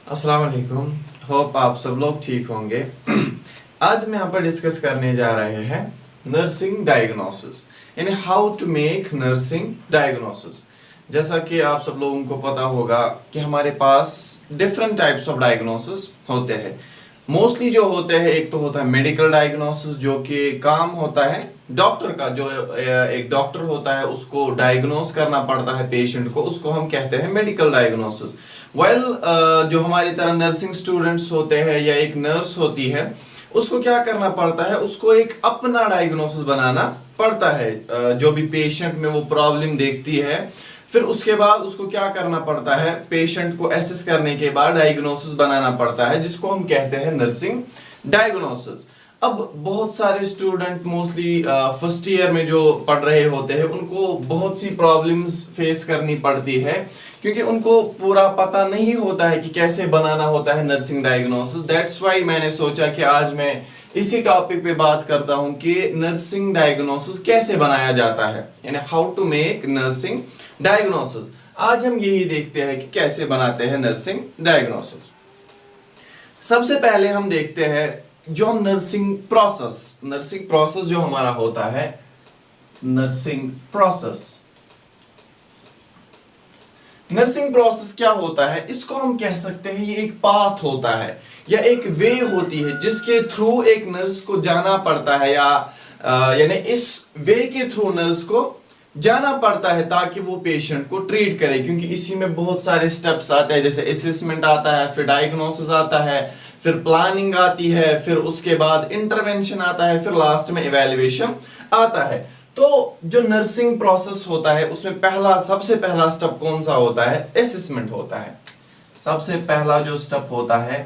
अस्सलाम वालेकुम। होप आप सब लोग ठीक होंगे। आज हम यहाँ पर डिस्कस करने जा रहे हैं नर्सिंग डायग्नोसिस, यानी how to make nursing diagnosis. जैसा कि आप सब लोगों को पता होगा कि हमारे पास डिफरेंट टाइप्स ऑफ डायग्नोसिस होते हैं। मोस्टली जो होते हैं, एक तो होता है मेडिकल डायग्नोसिस, जो कि काम होता है डॉक्टर का। जो एक डॉक्टर होता है उसको डायग्नोस करना पड़ता है पेशेंट को, उसको हम कहते हैं मेडिकल डायग्नोसिस। वेल जो हमारी तरह नर्सिंग स्टूडेंट्स होते हैं या एक नर्स होती है, उसको क्या करना पड़ता है, उसको एक अपना डायग्नोसिस बनाना पड़ता है। जो भी पेशेंट में वो प्रॉब्लम देखती है, फिर उसके बाद उसको क्या करना पड़ता है, पेशेंट को एसेस करने के बाद डायग्नोसिस बनाना पड़ता है, जिसको हम कहते हैं नर्सिंग डायग्नोसिस। अब बहुत सारे स्टूडेंट मोस्टली फर्स्ट ईयर में जो पढ़ रहे होते हैं, उनको बहुत सी प्रॉब्लम्स फेस करनी पड़ती है, क्योंकि उनको पूरा पता नहीं होता है कि कैसे बनाना होता है नर्सिंग डायग्नोसिस। दैट्स वाई मैंने सोचा कि आज मैं इसी टॉपिक पे बात करता हूं कि नर्सिंग डायग्नोसिस कैसे बनाया जाता है, यानी how to make nursing diagnosis. आज हम यही देखते हैं कि कैसे बनाते हैं नर्सिंग डायग्नोसिस। सबसे पहले हम देखते हैं जो नर्सिंग प्रोसेस जो हमारा होता है, नर्सिंग प्रोसेस क्या होता है, इसको हम कह सकते हैं ये एक पाथ होता है या एक वे होती है जिसके थ्रू एक नर्स को जाना पड़ता है, या यानी इस वे के थ्रू नर्स को जाना पड़ता है ताकि वो पेशेंट को ट्रीट करे। क्योंकि इसी में बहुत सारे स्टेप्स आते हैं, जैसे असेसमेंट आता है, फिर डायग्नोसिस आता है, फिर प्लानिंग आती है, फिर उसके बाद इंटरवेंशन आता है, फिर लास्ट में इवैल्यूएशन आता है। तो जो नर्सिंग प्रोसेस होता है उसमें सबसे पहला स्टेप कौन सा होता है, असेसमेंट होता है। सबसे पहला जो स्टेप होता है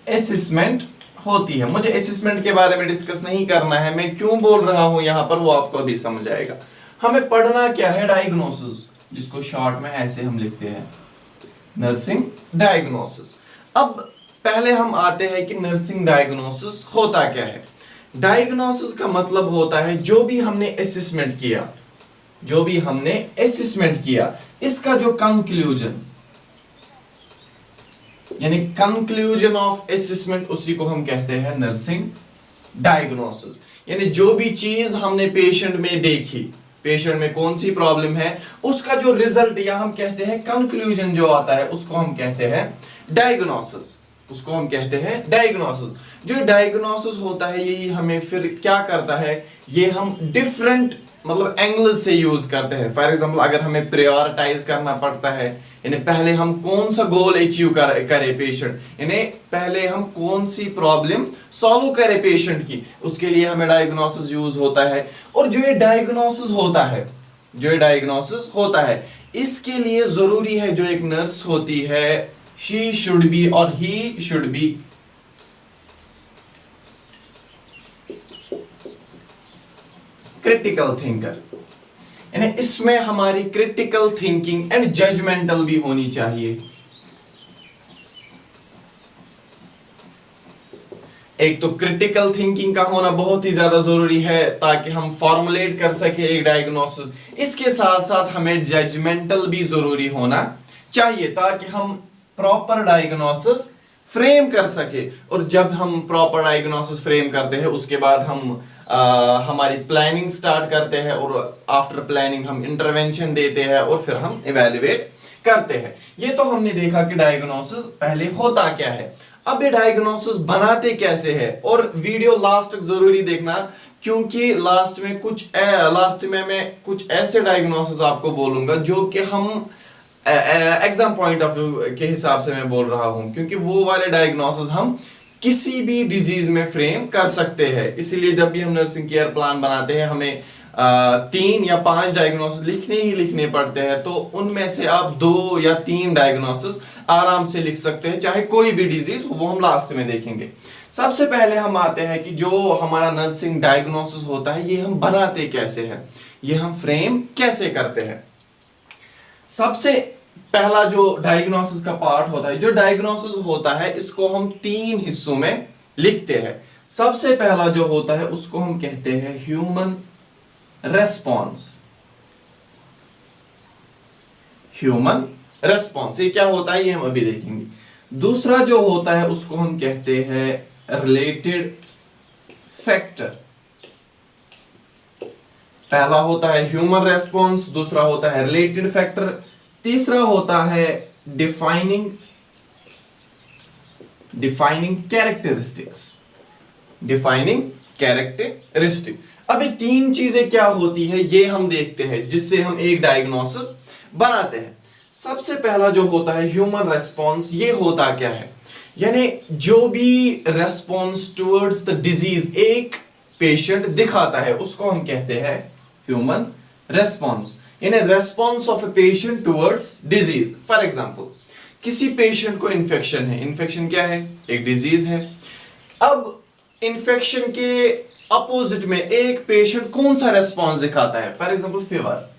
असेसमेंट होती है। मुझे असेसमेंट के बारे में डिस्कस नहीं करना है, मैं क्यों बोल रहा हूं यहां पर वो आपको अभी समझ आएगा। हमें पढ़ना क्या है, डायग्नोसिस, जिसको शॉर्ट में ऐसे हम लिखते हैं नर्सिंग डायग्नोसिस। अब पहले हम आते हैं कि नर्सिंग डायग्नोसिस होता क्या है। डायग्नोसिस का मतलब होता है जो भी हमने असेसमेंट किया, इसका जो कंक्लूजन, यानी कंक्लूजन ऑफ असेसमेंट, उसी को हम कहते हैं नर्सिंग डायग्नोसिस। यानी जो भी चीज हमने पेशेंट में देखी, पेशेंट में कौन सी प्रॉब्लम है, उसका जो रिजल्ट या हम कहते हैं कंक्लूजन जो आता है, उसको हम कहते हैं डायग्नोसिस। जो डायग्नोसिस होता है यही हमें फिर क्या करता है, ये हम डिफरेंट मतलब एंगल से यूज करते हैं। फॉर एग्जांपल अगर हमें प्रायोरिटाइज करना पड़ता है, यानी पहले हम कौन सा गोल अचीव करे पेशेंट, यानी पहले हम कौन सी प्रॉब्लम सॉल्व करे पेशेंट की, उसके लिए हमें डायग्नोसिस यूज होता है। और जो ये डायग्नोसिस होता है इसके लिए जरूरी है जो एक नर्स होती है, शी शुड बी और he should be critical thinker, यानी इसमें हमारी क्रिटिकल थिंकिंग एंड जजमेंटल भी होनी चाहिए। एक तो क्रिटिकल थिंकिंग का होना बहुत ही ज्यादा जरूरी है ताकि हम फॉर्मुलेट कर सके एक डायग्नोसिस। इसके साथ साथ हमें जजमेंटल भी जरूरी होना चाहिए ताकि हम प्रॉपर डायग्नोसिस फ्रेम कर सके। और जब हम प्रॉपर डायग्नोसिस फ्रेम करते हैं उसके बाद हम हमारी प्लानिंग स्टार्ट करते हैं, और आफ्टर प्लानिंग हम इंटरवेंशन देते हैं और फिर हम इवैल्यूएट करते हैं। ये तो हमने देखा कि डायग्नोसिस पहले होता क्या है। अब ये डायग्नोसिस बनाते कैसे है, और वीडियो लास्ट तक जरूरी देखना, क्योंकि लास्ट में मैं कुछ ऐसे डायग्नोसिस आपको बोलूंगा जो कि हम एग्जाम पॉइंट ऑफ व्यू के हिसाब से मैं बोल रहा हूं, क्योंकि वो वाले डायग्नोसिस हम किसी भी डिजीज में फ्रेम कर सकते हैं। इसीलिए जब भी हम नर्सिंग केयर प्लान बनाते हैं हमें 3 या 5 डायग्नोसिस लिखने पड़ते हैं, तो उनमें से आप 2 या 3 डायग्नोसिस आराम से लिख सकते हैं, चाहे कोई भी डिजीज हो, वो हम लास्ट में देखेंगे। सबसे पहले हम आते हैं कि जो हमारा नर्सिंग डायग्नोसिस होता है ये हम बनाते कैसे हैं, ये हम फ्रेम कैसे करते हैं। सबसे पहला जो डायग्नोसिस का पार्ट होता है, जो डायग्नोसिस होता है इसको हम 3 हिस्सों में लिखते हैं। सबसे पहला जो होता है उसको हम कहते हैं ह्यूमन रेस्पॉन्स। रेस्पॉन्स। ये क्या होता है ये हम अभी देखेंगे। दूसरा जो होता है उसको हम कहते हैं रिलेटेड फैक्टर। पहला होता है ह्यूमन रेस्पॉन्स, दूसरा होता है रिलेटेड फैक्टर, तीसरा होता है डिफाइनिंग कैरेक्टरिस्टिक्स। Defining characteristic. अभी तीन चीजें क्या होती है ये हम देखते हैं जिससे हम एक डायग्नोसिस बनाते हैं। सबसे पहला जो होता है ह्यूमन रेस्पॉन्स, ये होता क्या है, यानी जो भी रेस्पॉन्स टुवर्ड्स द डिजीज एक पेशेंट दिखाता है उसको हम कहते हैं ह्यूमन रेस्पॉन्स, यानी response of a patient towards disease. For example किसी पेशेंट को इन्फेक्शन है, इन्फेक्शन क्या है, एक डिजीज है। अब इन्फेक्शन के अपोजिट में एक पेशेंट कौन सा रेस्पॉन्स दिखाता है, for example fever.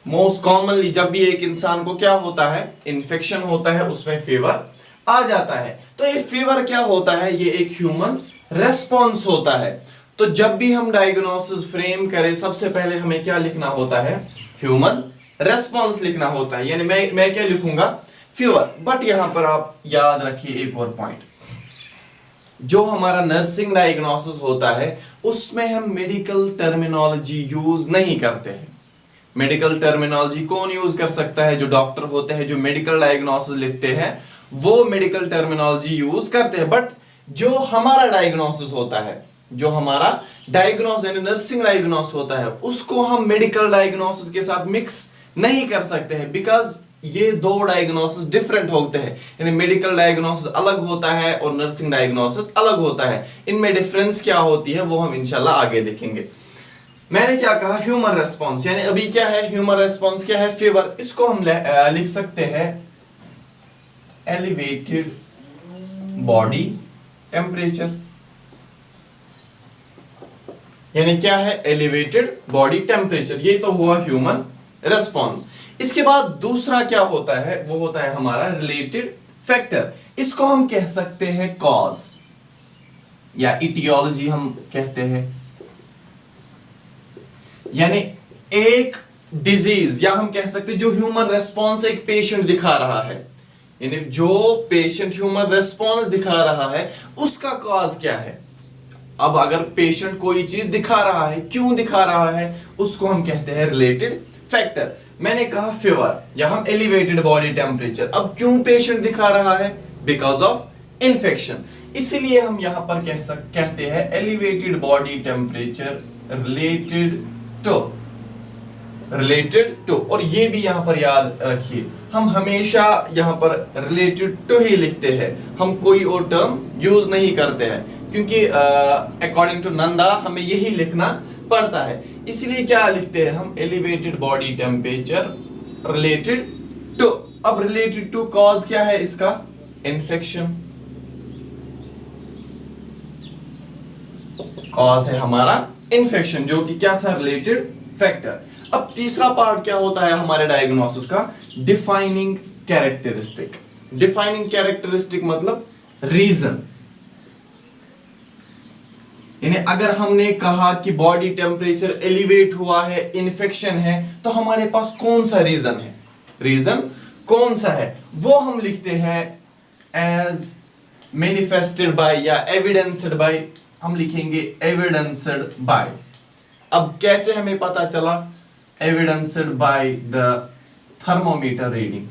Most commonly जब भी एक इंसान को क्या होता है, इन्फेक्शन होता है, उसमें फीवर आ जाता है। तो ये फीवर क्या होता है, ये एक ह्यूमन रेस्पॉन्स होता है। तो जब भी हम डायग्नोसिस फ्रेम करें सबसे पहले हमें क्या लिखना होता है, ह्यूमन रेस्पॉन्स लिखना होता है। यानी मैं क्या लिखूंगा, फीवर। बट यहां पर आप याद रखिए एक और पॉइंट, जो हमारा नर्सिंग डायग्नोसिस होता है उसमें हम मेडिकल टर्मिनोलॉजी यूज नहीं करते हैं। मेडिकल टर्मिनोलॉजी कौन यूज कर सकता है, जो डॉक्टर होते हैं, जो मेडिकल डायग्नोसिस लिखते हैं वो मेडिकल टर्मिनोलॉजी यूज करते हैं। बट जो हमारा डायग्नोसिस होता है, जो हमारा डायग्नोसिस यानी नर्सिंग डायग्नोसिस होता है, उसको हम मेडिकल डायग्नोसिस के साथ मिक्स नहीं कर सकते हैं, बिकॉज ये दो डायग्नोसिस डिफरेंट होते हैं। यानी मेडिकल डायग्नोसिस अलग होता है और नर्सिंग डायग्नोसिस अलग होता है। इनमें डिफरेंस क्या होती है वो हम इंशाल्लाह आगे देखेंगे। मैंने क्या कहा, ह्यूमन रेस्पॉन्स, यानी अभी क्या है, ह्यूमन रेस्पॉन्स क्या है, फीवर। इसको हम लिख सकते हैं एलिवेटेड बॉडी टेम्परेचर। यानी क्या है, एलिवेटेड बॉडी टेम्परेचर। ये तो हुआ ह्यूमन रेस्पॉन्स। इसके बाद दूसरा क्या होता है, वो होता है हमारा रिलेटेड फैक्टर। इसको हम कह सकते हैं कॉज या इटियोलॉजी हम कहते हैं। यानी एक डिजीज, या हम कह सकते हैं जो ह्यूमन रेस्पॉन्स एक पेशेंट दिखा रहा है, यानी जो पेशेंट ह्यूमन रेस्पॉन्स दिखा रहा है उसका कॉज क्या है। अब अगर पेशेंट कोई चीज दिखा रहा है, क्यों दिखा रहा है, उसको हम कहते हैं रिलेटेड फैक्टर। मैंने कहा फीवर या हम एलिवेटेड बॉडी टेम्परेचर। अब क्यों पेशेंट दिखा रहा है, बिकॉज ऑफ इन्फेक्शन। इसलिए हम यहां पर कहते हैं elevated body temperature related to. और ये भी यहां पर याद रखिए, हम हमेशा यहां पर रिलेटेड टू ही लिखते हैं, हम कोई और टर्म यूज नहीं करते हैं, क्योंकि अकॉर्डिंग टू नंदा हमें यही लिखना पड़ता है। इसलिए क्या लिखते हैं हम, elevated body temperature related to. अब रिलेटेड टू कॉज क्या है इसका, इन्फेक्शन। कॉज है हमारा इन्फेक्शन, जो कि क्या था, रिलेटेड फैक्टर। अब तीसरा पार्ट क्या होता है हमारे डायग्नोसिस का, डिफाइनिंग कैरेक्टरिस्टिक। डिफाइनिंग कैरेक्टरिस्टिक मतलब रीजन। यानी अगर हमने कहा कि बॉडी टेम्परेचर एलिवेट हुआ है, इन्फेक्शन है, तो हमारे पास कौन सा रीजन है, रीजन कौन सा है, वो हम लिखते हैं एज मैनिफेस्टेड बाय या एविडेंस्ड बाय। हम लिखेंगे एविडेंस्ड बाय। अब कैसे हमें पता चला, evidenced by the thermometer reading.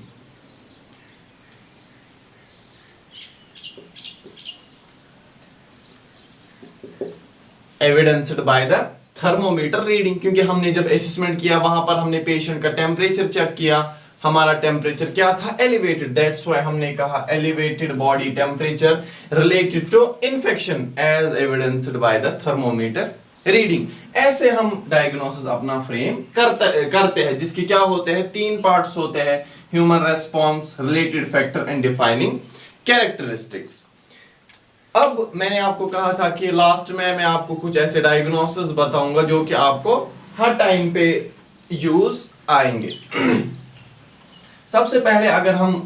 Evidenced by the thermometer reading, क्योंकि हमने जब असेसमेंट किया वहां पर हमने पेशेंट का टेम्परेचर चेक किया, हमारा टेम्परेचर क्या था, एलिवेटेड। दैट्स व्हाई हमने कहा elevated body temperature related to infection as evidenced by the thermometer reading. ऐसे हम डायग्नोसिस अपना फ्रेम करते हैं, जिसके क्या होते हैं, तीन पार्ट्स होते हैं, human response, related factor and defining characteristics. अब मैंने आपको कहा था कि लास्ट में मैं आपको कुछ ऐसे डायग्नोसिस बताऊंगा जो कि आपको हर टाइम पे यूज आएंगे। सबसे पहले अगर हम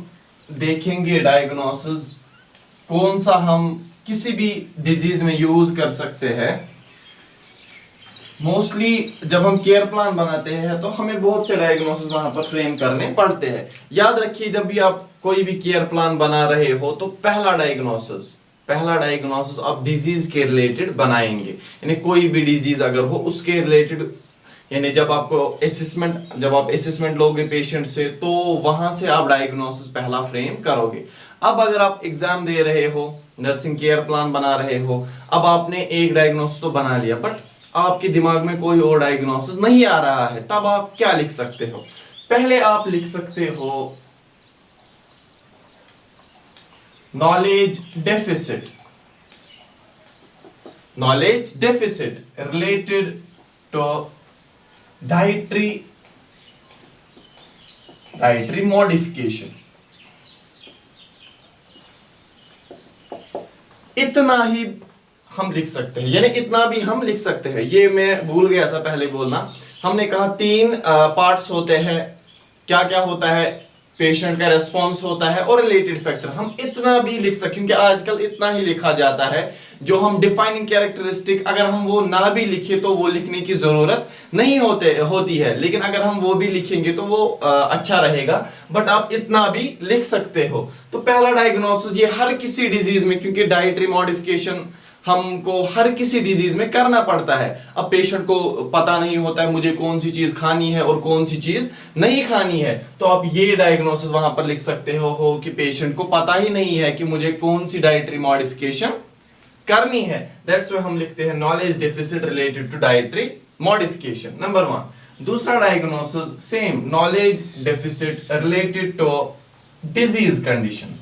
देखेंगे डायग्नोसिस कौन सा हम किसी भी डिजीज में यूज कर सकते हैं, मोस्टली जब हम केयर प्लान बनाते हैं तो हमें बहुत से डायग्नोसिस वहां पर फ्रेम करने पड़ते हैं। याद रखिए, जब भी आप कोई भी केयर प्लान बना रहे हो तो पहला डायग्नोसिस आप डिजीज के रिलेटेड बनाएंगे। यानी कोई भी डिजीज अगर हो उसके रिलेटेड, यानी जब आप असेसमेंट लोगे पेशेंट से तो वहां से आप डायग्नोसिस पहला फ्रेम करोगे। अब अगर आप एग्जाम दे रहे हो, नर्सिंग केयर प्लान बना रहे हो, अब आपने एक डायग्नोसिस तो बना लिया बट आपके दिमाग में कोई और डायग्नोसिस नहीं आ रहा है, तब आप क्या लिख सकते हो? पहले आप लिख सकते हो knowledge deficit related to dietary modification. इतना ही हम लिख सकते हैं, यानी इतना भी हम लिख सकते हैं। ये मैं भूल गया था पहले बोलना, हमने कहा 3 पार्ट्स होते हैं। क्या क्या होता है? पेशेंट का रेस्पॉन्स होता है और रिलेटेड फैक्टर। हम इतना भी लिख सकते, क्योंकि आजकल इतना ही लिखा जाता है। जो हम डिफाइनिंग कैरेक्टरिस्टिक, अगर हम वो ना भी लिखे तो वो लिखने की जरूरत नहीं होती है, लेकिन अगर हम वो भी लिखेंगे तो वो अच्छा रहेगा। बट आप इतना भी लिख सकते हो। तो पहला डायग्नोसिस ये हर किसी डिजीज में, क्योंकि डाइटरी मॉडिफिकेशन हमको हर किसी डिजीज में करना पड़ता है। अब पेशेंट को पता नहीं होता है मुझे कौन सी चीज खानी है और कौन सी चीज नहीं खानी है, तो आप ये डायग्नोसिस वहां पर लिख सकते हो कि पेशेंट को पता ही नहीं है कि मुझे कौन सी डाइटरी मॉडिफिकेशन करनी है। दैट्स व्हाई हम लिखते हैं knowledge deficit related to dietary modification, number 1। दूसरा diagnosis same, knowledge deficit related to disease condition.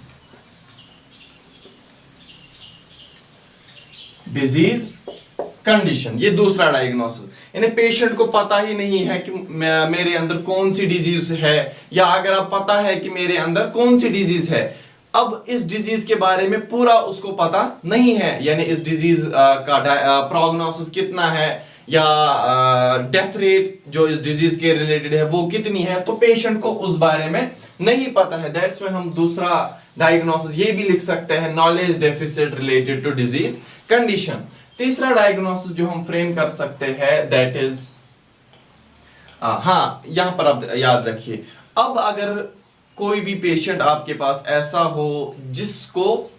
Disease condition, ये दूसरा डायग्नोसिस। यानी पेशेंट को पता ही नहीं है कि मेरे अंदर कौन सी डिजीज है, या अगर आप पता है कि मेरे अंदर कौन सी डिजीज है, अब इस डिजीज के बारे में पूरा उसको पता नहीं है। यानी इस डिजीज का प्रोग्नोसिस कितना है, या डेथ रेट जो इस डिजीज के रिलेटेड है वो कितनी है, तो पेशेंट को उस बारे में नहीं पता है। दैट्स व्हाई हम दूसरा डायग्नोसिस ये भी लिख सकते हैं, knowledge deficit related to disease condition. तीसरा डायग्नोसिस जो हम फ्रेम कर सकते हैं दैट इज, हाँ यहां पर आप याद रखिए, अब अगर कोई भी पेशेंट आपके पास ऐसा हो जिसको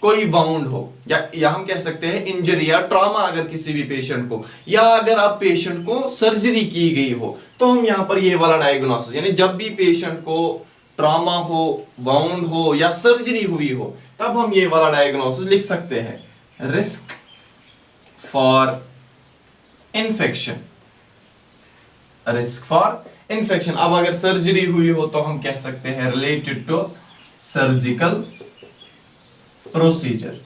कोई वाउंड हो, या हम कह सकते हैं इंजरी या ट्रॉमा अगर किसी भी पेशेंट को, या अगर आप पेशेंट को सर्जरी की गई हो, तो हम यहां पर ये वाला डायग्नोसिस, यानी जब भी पेशेंट को ट्रॉमा हो, वाउंड हो या सर्जरी हुई हो, तब हम ये वाला डायग्नोसिस लिख सकते हैं, risk for infection. Risk for infection. अब अगर सर्जरी हुई हो तो हम कह सकते हैं related to surgical procedure.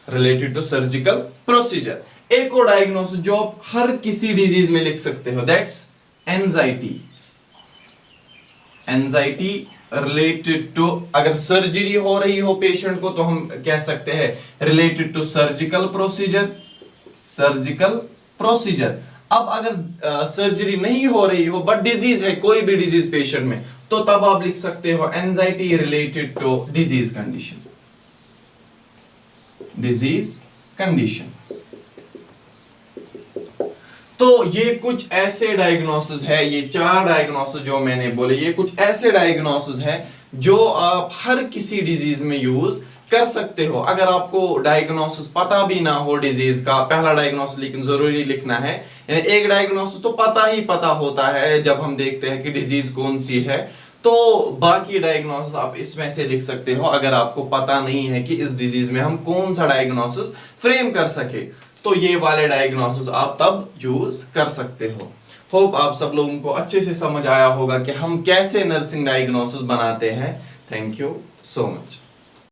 Related to surgical procedure. एक और डायग्नोसिस जो आप हर किसी डिजीज में लिख सकते हो, that's anxiety. Anxiety related to, अगर सर्जरी हो रही हो पेशेंट को तो हम कह सकते हैं related to surgical procedure. Surgical procedure. अब अगर सर्जरी नहीं हो रही हो बट डिजीज है, कोई भी डिजीज पेशेंट में, तो तब आप लिख सकते हो anxiety related to disease condition. Disease condition. तो ये कुछ ऐसे डायग्नोसिस है, ये 4 डायग्नोसिस जो मैंने बोले, ये कुछ ऐसे डायग्नोसिस है जो आप हर किसी डिजीज में यूज कर सकते हो। अगर आपको डायग्नोसिस पता भी ना हो डिजीज का, पहला डायग्नोसिस लेकिन जरूरी लिखना है। यानी एक डायग्नोसिस तो पता ही पता होता है जब हम देखते हैं कि डिजीज कौन सी है, तो बाकी डायग्नोसिस आप इसमें से लिख सकते हो अगर आपको पता नहीं है कि इस डिजीज में हम कौन सा डायग्नोसिस फ्रेम कर सके, तो ये वाले डायग्नोसिस आप तब यूज कर सकते हो। होप आप सब लोगों को अच्छे से समझ आया होगा कि हम कैसे नर्सिंग डायग्नोसिस बनाते हैं। Thank you so much.